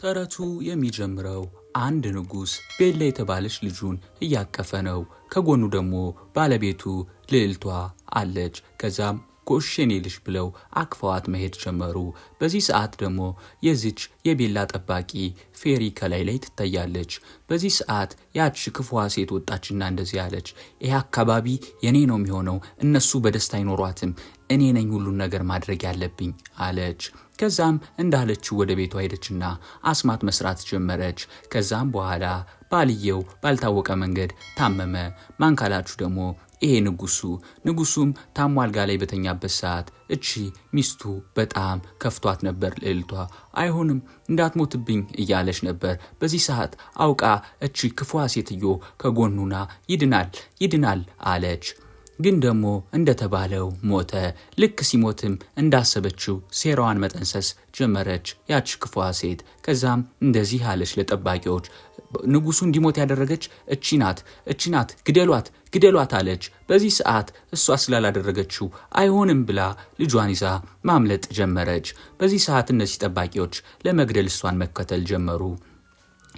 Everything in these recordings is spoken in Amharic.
ተረቱ የሚጀምረው አንድ ንጉስ ቤላ የተባለች ልጁን እያቀፈ ነው። ከጎኑ ደግሞ ባለቤቱ ልዕልቷ አለች። ከዛም ጎሽ የኔ ልጅ ብለው አቅፈዋት መሄድ ጀመሩ። በዚህ ሰዓት ደግሞ የዚች የቤላ ጠባቂ ፌሪ ከላይ ላይ ትታያለች። በዚህ ሰዓት ያች ክፉዋ ሴት ወጣችና እንደዚህ አለች፣ ይሄ አካባቢ የኔ ነው የሚሆነው፣ እነሱ በደስታ አይኖሯትም፣ እኔ ነኝ ሁሉን ነገር ማድረግ ያለብኝ አለች። ከዛም እንዳለችው ወደ ቤቷ ሄደችና አስማት መስራት ጀመረች። ከዛም በኋላ ባልየው ባልታወቀ መንገድ ታመመ። ማን ካላችሁ ደግሞ ይሄ ንጉሱም ታሞ አልጋ ላይ በተኛበት ሰዓት እቺ ሚስቱ በጣም ከፍቷት ነበር። ልዕልቷ አይሆንም እንዳትሞትብኝ እያለች ነበር። በዚህ ሰዓት አውቃ እቺ ክፉዋ ሴትዮ ከጎኑና ይድናል አለች። ግን ደግሞ እንደተባለው ሞተ። ልክ ሲሞትም እንዳሰበችው ሴራዋን መጠንሰስ ጀመረች ያች ክፉዋ ሴት። ከዛም እንደዚህ አለች ለጠባቂዎች፣ ንጉሱ እንዲሞት ያደረገች እቺ ናት፣ ግደሏት አለች። በዚህ ሰዓት እሷ ስላላደረገችው አይሆንም ብላ ልጇን ይዛ ማምለጥ ጀመረች። በዚህ ሰዓት እነዚህ ጠባቂዎች ለመግደል እሷን መከተል ጀመሩ።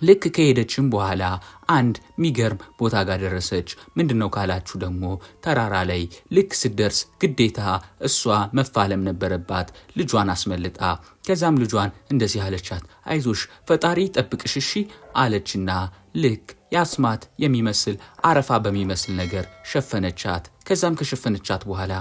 ልክ ከሄደችም በኋላ አንድ ሚገርም ቦታ ጋር ደረሰች። ምንድነው ካላችሁ ደግሞ ተራራ ላይ ልክ ስትደርስ ግዴታ እሷ መፋለም ነበረባት ልጇን አስመልጣ። ከዛም ልጇን እንደዚህ አለቻት፣ አይዞሽ ፈጣሪ ጠብቅሽ እሺ አለችና ልክ ያስማት የሚመስል አረፋ በሚመስል ነገር ሸፈነቻት። ከዛም ከሸፈነቻት በኋላ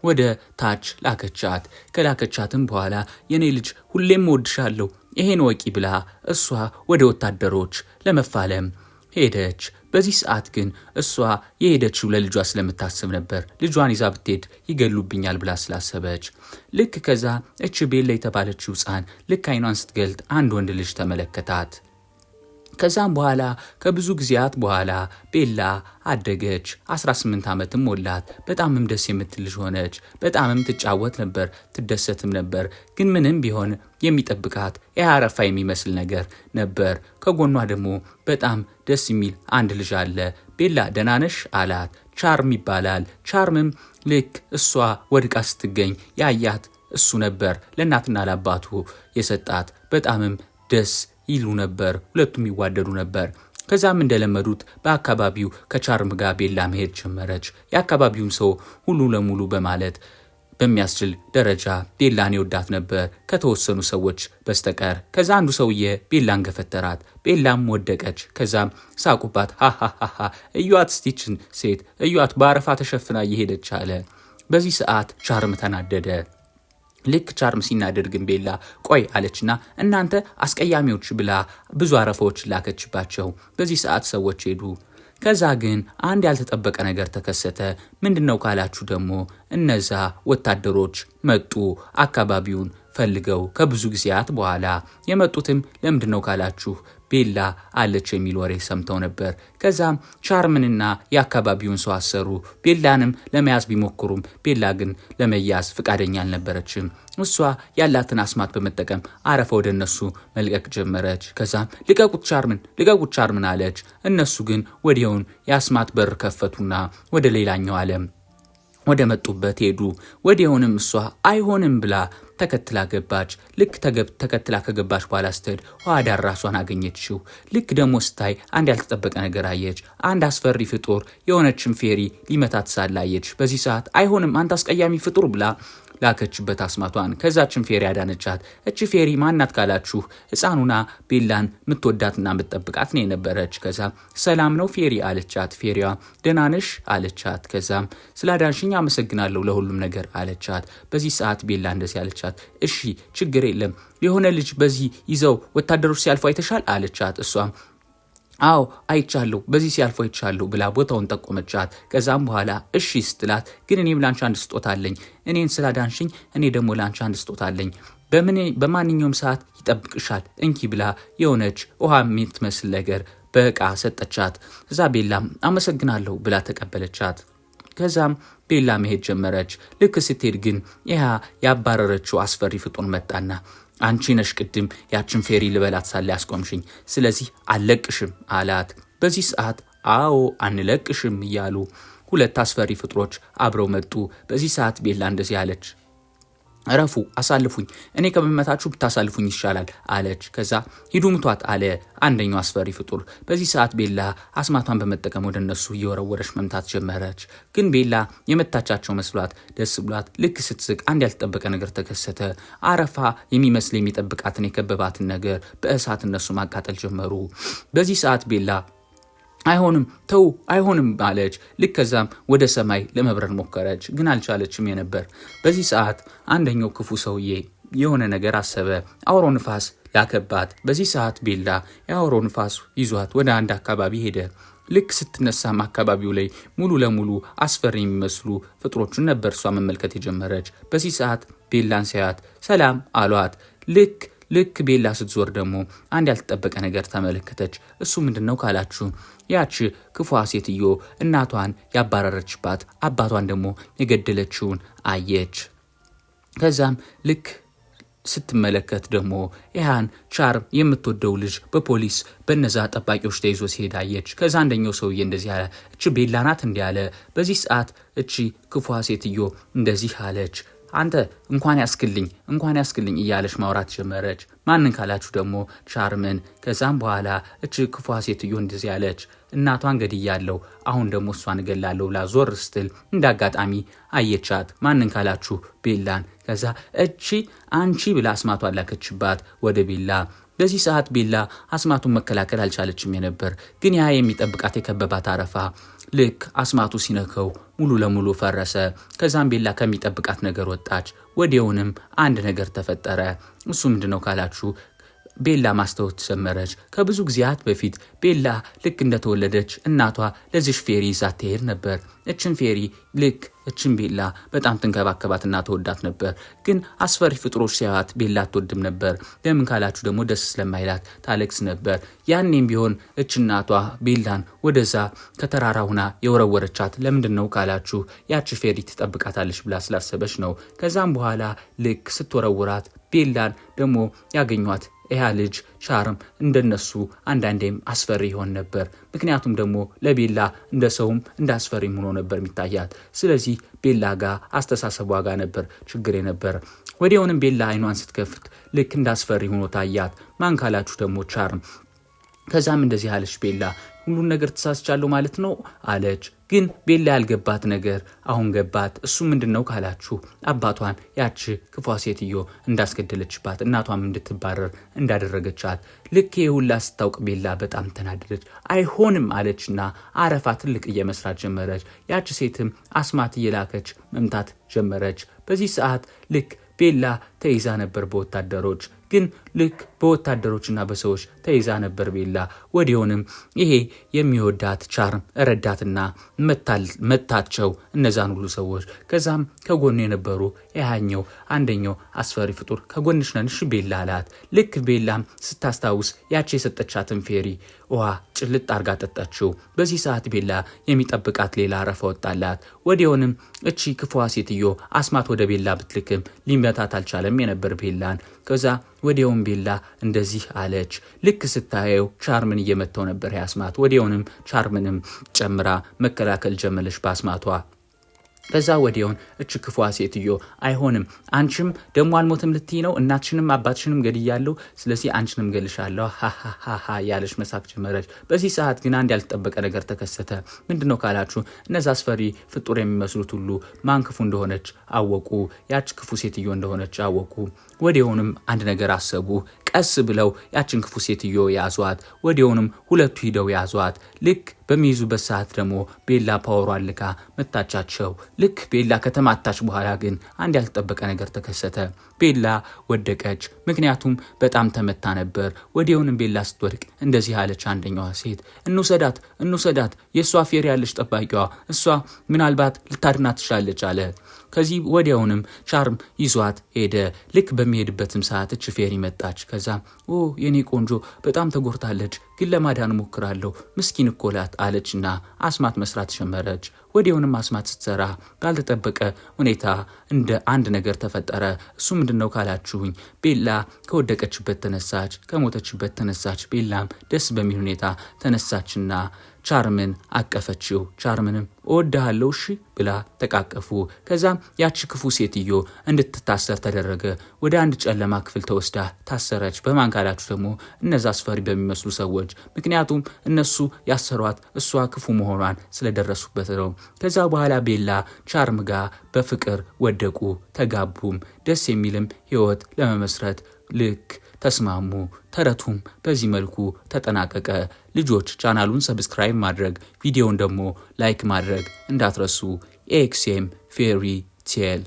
ወደ ታች ላከቻት። ከላከቻትም በኋላ የኔ ልጅ ሁሌም ወድሻለሁ ይሄን ወቂ ብላ እሷ ወደ ወታደሮች ለመፋለም ሄደች። በዚህ ሰዓት ግን እሷ የሄደችው ለልጇ ስለምታስብ ነበር። ልጇን ይዛ ብትሄድ ይገሉብኛል ብላ ስላሰበች ልክ ከዛ እቺ ቤላ የተባለችው ሕፃን ልክ አይኗን ስትገልጥ አንድ ወንድ ልጅ ተመለከታት። ከዛም በኋላ ከብዙ ጊዜያት በኋላ ቤላ አደገች። 18 ዓመትም ሞላት። በጣምም ደስ የምትል ልጅ ሆነች። በጣምም ትጫወት ነበር፣ ትደሰትም ነበር። ግን ምንም ቢሆን የሚጠብቃት ያረፋ የሚመስል ነገር ነበር። ከጎኗ ደግሞ በጣም ደስ የሚል አንድ ልጅ አለ። ቤላ ደህና ነሽ አላት። ቻርም ይባላል። ቻርምም ልክ እሷ ወድቃ ስትገኝ ያያት እሱ ነበር። ለእናትና ለአባቱ የሰጣት። በጣምም ደስ ይሉ ነበር። ሁለቱም ይዋደዱ ነበር። ከዛም እንደለመዱት በአካባቢው ከቻርም ጋር ቤላ መሄድ ጀመረች። የአካባቢውን ሰው ሁሉ ለሙሉ በማለት በሚያስችል ደረጃ ቤላን ይወዳት ነበር ከተወሰኑ ሰዎች በስተቀር። ከዛ አንዱ ሰውዬ ቤላን ገፈተራት። ቤላም ወደቀች። ከዛም ሳቁባት። ሃሃሃ እዩዋት ስቲችን ሴት እዩዋት በአረፋ ተሸፍና እየሄደች አለ። በዚህ ሰዓት ቻርም ተናደደ። ልክ ቻርም ሲናደድ ግን ቤላ ቆይ አለችና እናንተ አስቀያሚዎች ብላ ብዙ አረፋዎች ላከችባቸው። በዚህ ሰዓት ሰዎች ሄዱ። ከዛ ግን አንድ ያልተጠበቀ ነገር ተከሰተ። ምንድነው ካላችሁ ደግሞ እነዛ ወታደሮች መጡ አካባቢውን ፈልገው ከብዙ ጊዜያት በኋላ። የመጡትም ለምንድነው ካላችሁ ቤላ አለች የሚል ወሬ ሰምተው ነበር። ከዛም ቻርምንና የአካባቢውን ሰው አሰሩ። ቤላንም ለመያዝ ቢሞክሩም ቤላ ግን ለመያዝ ፍቃደኛ አልነበረችም። እሷ ያላትን አስማት በመጠቀም አረፋ ወደ እነሱ መልቀቅ ጀመረች። ከዛም ልቀቁት ቻርምን አለች። እነሱ ግን ወዲያውን የአስማት በር ከፈቱና ወደ ሌላኛው ዓለም ወደ መጡበት ሄዱ። ወዲያውንም እሷ አይሆንም ብላ ተከትላ ገባች። ልክ ተከትላ ከገባች በኋላ ስትሄድ ዳር ራሷን አገኘችው። ልክ ደግሞ ስታይ አንድ ያልተጠበቀ ነገር አየች። አንድ አስፈሪ ፍጡር የሆነችም ፌሪ ሊመታት ሳላየች። በዚህ ሰዓት አይሆንም አንተ አስቀያሚ ፍጡር ብላ ላከችበት አስማቷን። ከዛችን ፌሪ አዳነቻት። እቺ ፌሪ ማናት ካላችሁ ሕፃኑና ቤላን ምትወዳትና ምትጠብቃት ነው የነበረች። ከዛም ሰላም ነው ፌሪ አለቻት። ፌሪዋ ደህና ነሽ አለቻት። ከዛም ስላዳንሽኝ አመሰግናለሁ ለሁሉም ነገር አለቻት። በዚህ ሰዓት ቤላ እንደዚህ አለቻት፣ እሺ ችግር የለም የሆነ ልጅ በዚህ ይዘው ወታደሮች ሲያልፉ አይተሻል አለቻት። እሷም አዎ አይቻለሁ በዚህ ሲያልፉ አይቻለሁ ብላ ቦታውን ጠቆመቻት። ከዛም በኋላ እሺ ስትላት ግን እኔም ላንቺ አንድ ስጦታ አለኝ፣ እኔን ስላዳንሽኝ እኔ ደግሞ ላንቺ አንድ ስጦታ አለኝ፣ በማንኛውም ሰዓት ይጠብቅሻል እንኪ ብላ የሆነች ውሃ የምትመስል ነገር በእቃ ሰጠቻት። እዛ ቤላም አመሰግናለሁ ብላ ተቀበለቻት። ከዛም ቤላ መሄድ ጀመረች። ልክ ስትሄድ ግን ያ ያባረረችው አስፈሪ ፍጡር መጣና አንቺ ነሽ ቅድም ያችን ፌሪ ልበላት ሳለ ያስቆምሽኝ፣ ስለዚህ አልለቅሽም አላት። በዚህ ሰዓት አዎ አንለቅሽም እያሉ ሁለት አስፈሪ ፍጡሮች አብረው መጡ። በዚህ ሰዓት ቤላ እንደዚህ አለች፣ ረፉ አሳልፉኝ፣ እኔ ከመመታችሁ ብታሳልፉኝ ይሻላል አለች። ከዛ ሂዱ ምቷት አለ አንደኛው አስፈሪ ፍጡር። በዚህ ሰዓት ቤላ አስማቷን በመጠቀም ወደ እነሱ እየወረወረች መምታት ጀመረች። ግን ቤላ የመታቻቸው መስሏት ደስ ብሏት ልክ ስትስቅ አንድ ያልተጠበቀ ነገር ተከሰተ። አረፋ የሚመስል የሚጠብቃትን የከበባትን ነገር በእሳት እነሱ ማቃጠል ጀመሩ። በዚህ ሰዓት ቤላ አይሆንም ተው አይሆንም አለች። ልክ ከዛም ወደ ሰማይ ለመብረር ሞከረች፣ ግን አልቻለችም የነበር። በዚህ ሰዓት አንደኛው ክፉ ሰውዬ የሆነ ነገር አሰበ። አውሎ ንፋስ ላከባት። በዚህ ሰዓት ቤላ የአውሎ ንፋስ ይዟት ወደ አንድ አካባቢ ሄደ። ልክ ስትነሳም አካባቢው ላይ ሙሉ ለሙሉ አስፈሪ የሚመስሉ ፍጥሮችን ነበር እሷ መመልከት የጀመረች። በዚህ ሰዓት ቤላን ሲያት ሰላም አሏት። ልክ ቤላ ስትዞር ደግሞ አንድ ያልተጠበቀ ነገር ተመለከተች። እሱ ምንድነው ካላችሁ ያቺ ክፉ ሴትዮ እናቷን ያባረረችባት አባቷን ደግሞ የገደለችውን አየች። ከዛም ልክ ስትመለከት ደግሞ ያን ቻርም የምትወደው ልጅ በፖሊስ በነዛ ጠባቂዎች ተይዞ ሲሄድ አየች። ከዛ አንደኛው ሰውዬ እንደዚህ አለ፣ እቺ ቤላ ናት እንዲህ አለ። በዚህ ሰዓት እቺ ክፉ ሴትዮ እንደዚህ አለች፣ አንተ እንኳን ያስክልኝ እያለች ማውራት ጀመረች። ማንን ካላችሁ ደግሞ ቻርምን። ከዛም በኋላ እቺ ክፉ ሴትዮ እንደዚህ አለች፣ እናቷን ገድያለሁ፣ አሁን ደግሞ እሷን እገላለሁ ብላ ዞር ስትል እንዳጋጣሚ አየቻት። ማንን ካላችሁ ቤላን። ከዛ እቺ አንቺ ብላ አስማቷን ላከችባት ወደ ቤላ። በዚህ ሰዓት ቤላ አስማቱን መከላከል አልቻለችም የነበር። ግን ያ የሚጠብቃት የከበባት አረፋ ልክ አስማቱ ሲነከው ሙሉ ለሙሉ ፈረሰ። ከዛም ቤላ ከሚጠብቃት ነገር ወጣች። ወዲያውንም አንድ ነገር ተፈጠረ። እሱ ምንድነው ካላችሁ ቤላ ማስተዋል ተሰመረች። ከብዙ ጊዜያት በፊት ቤላ ልክ እንደተወለደች እናቷ ለዚህ ፌሪ ይዛት ትሄድ ነበር። እችን ፌሪ ልክ እችን ቤላ በጣም ትንከባከባትና ተወዳት ነበር። ግን አስፈሪ ፍጥሮች ሲያዩት ቤላ አትወድም ነበር። ለምን ካላችሁ ደግሞ ደስ ስለማይላት ታለቅስ ነበር። ያኔም ቢሆን እች እናቷ ቤላን ወደዛ ከተራራ ሁና የወረወረቻት ለምንድነው ካላችሁ ያቺ ፌሪ ትጠብቃታለች ብላ ስላሰበች ነው። ከዛም በኋላ ልክ ስትወረውራት ቤላን ደግሞ ያገኟት ያ ልጅ ቻርም እንደነሱ አንዳንዴም አስፈሪ ይሆን ነበር። ምክንያቱም ደግሞ ለቤላ እንደ ሰውም እንደ አስፈሪም ሆኖ ነበር የሚታያት። ስለዚህ ቤላ ጋር አስተሳሰቧ ጋር ነበር ችግር የነበር። ወዲያውንም ቤላ አይኗን ስትከፍት ልክ እንደ አስፈሪ ሆኖ ታያት። ማን ካላችሁ ደግሞ ቻርም። ከዛም እንደዚህ አለች ቤላ፣ ሁሉን ነገር ተሳስቻለሁ ማለት ነው አለች። ግን ቤላ ያልገባት ነገር አሁን ገባት። እሱ ምንድነው ካላችሁ አባቷን ያቺ ክፉ ሴትዮ እንዳስገደለችባት እናቷም እንድትባረር እንዳደረገቻት ልክ የሁላ ስታውቅ ቤላ በጣም ተናደደች። አይሆንም አለችና አረፋ ትልቅ እየመስራት ጀመረች። ያቺ ሴትም አስማት እየላከች መምታት ጀመረች። በዚህ ሰዓት ልክ ቤላ ተይዛ ነበር በወታደሮች። ግን ልክ በወታደሮችና በሰዎች ተይዛ ነበር ቤላ። ወዲያውንም ይሄ የሚወዳት ቻርም ረዳትና መታቸው እነዛን ሁሉ ሰዎች። ከዛም ከጎኑ የነበሩ ያኛው አንደኛው አስፈሪ ፍጡር ከጎንሽ ነን እሺ ቤላ አላት። ልክ ቤላም ስታስታውስ ያቺ የሰጠቻትን ፌሪ ውሃ ጭልጥ አርጋ ጠጣችው። በዚህ ሰዓት ቤላ የሚጠብቃት ሌላ አረፋ ወጣላት። ወዲያውንም እቺ ክፉ ሴትዮ አስማት ወደ ቤላ ብትልክም ሊመታት አልቻለም የነበር ቤላን። ከዛ ወዲያውም ቤላ እንደዚህ አለች። ልክ ስታየው ቻርምን እየመታው ነበር ያስማት። ወዲያውንም ቻርምንም ጨምራ መከላከል ጀመረች በአስማቷ። ከዛ ወዲያውን እች ክፉ ሴትዮ አይሆንም አንቺም ደሞ አልሞትም ልትይ ነው፣ እናትሽንም አባትሽንም ገድያለሁ፣ ስለዚህ አንቺንም ገልሻለሁ ሃሃሃ ያለች መሳቅ ጀመረች። በዚህ ሰዓት ግን አንድ ያልተጠበቀ ነገር ተከሰተ። ምንድነው ካላችሁ እነዛ አስፈሪ ፍጡር የሚመስሉት ሁሉ ማን ክፉ እንደሆነች አወቁ። ያች ክፉ ሴትዮ እንደሆነች አወቁ። ወዲያውንም አንድ ነገር አሰቡ። ቀስ ብለው ያችን ክፉ ሴትዮ ያዟት። ወዲያውንም ሁለቱ ሂደው ያዟት። ልክ በሚይዙበት ሰዓት ደግሞ ቤላ ፓወሯን ልካ መታቻቸው። ልክ ቤላ ከተማታች በኋላ ግን አንድ ያልተጠበቀ ነገር ተከሰተ። ቤላ ወደቀች። ምክንያቱም በጣም ተመታ ነበር። ወዲያውንም ቤላ ስትወድቅ እንደዚህ አለች አንደኛዋ ሴት፣ እንውሰዳት የእሷ ፌሪ ያለች ጠባቂዋ፣ እሷ ምናልባት ልታድናት ትችላለች አለ። ከዚህ ወዲያውንም ቻርም ይዟት ሄደ። ልክ በሚሄድበትም ሰዓት እች ፌሪ መጣች። ከዛ የኔ ቆንጆ በጣም ተጎርታለች፣ ግን ለማዳን ሞክራለሁ ምስኪን እኮ ናት አለችና አስማት መስራት ጀመረች። ወዲያውንም አስማት ስትሰራ ባልተጠበቀ ሁኔታ እንደ አንድ ነገር ተፈጠረ። እሱ ምንድነው ካላችሁኝ ቤላ ከወደቀችበት ተነሳች፣ ከሞተችበት ተነሳች። ቤላም ደስ በሚል ሁኔታ ተነሳችና ቻርምን አቀፈችው። ቻርምንም እወድሃለሁ እሺ ብላ ተቃቀፉ። ከዛም ያቺ ክፉ ሴትዮ እንድትታሰር ተደረገ። ወደ አንድ ጨለማ ክፍል ተወስዳ ታሰረች። በማን ካላችሁ ደግሞ እነዛ አስፈሪ በሚመስሉ ሰዎች። ምክንያቱም እነሱ ያሰሯት እሷ ክፉ መሆኗን ስለደረሱበት ነው። ከዛ በኋላ ቤላ ቻርም ጋር በፍቅር ወደቁ፣ ተጋቡም። ደስ የሚልም ህይወት ለመመስረት ልክ ተስማሙ። ተረቱም በዚህ መልኩ ተጠናቀቀ። ልጆች ቻናሉን ሰብስክራይብ ማድረግ፣ ቪዲዮውን ደግሞ ላይክ ማድረግ እንዳትረሱ። ኤክስኤም ፌሪ ቴል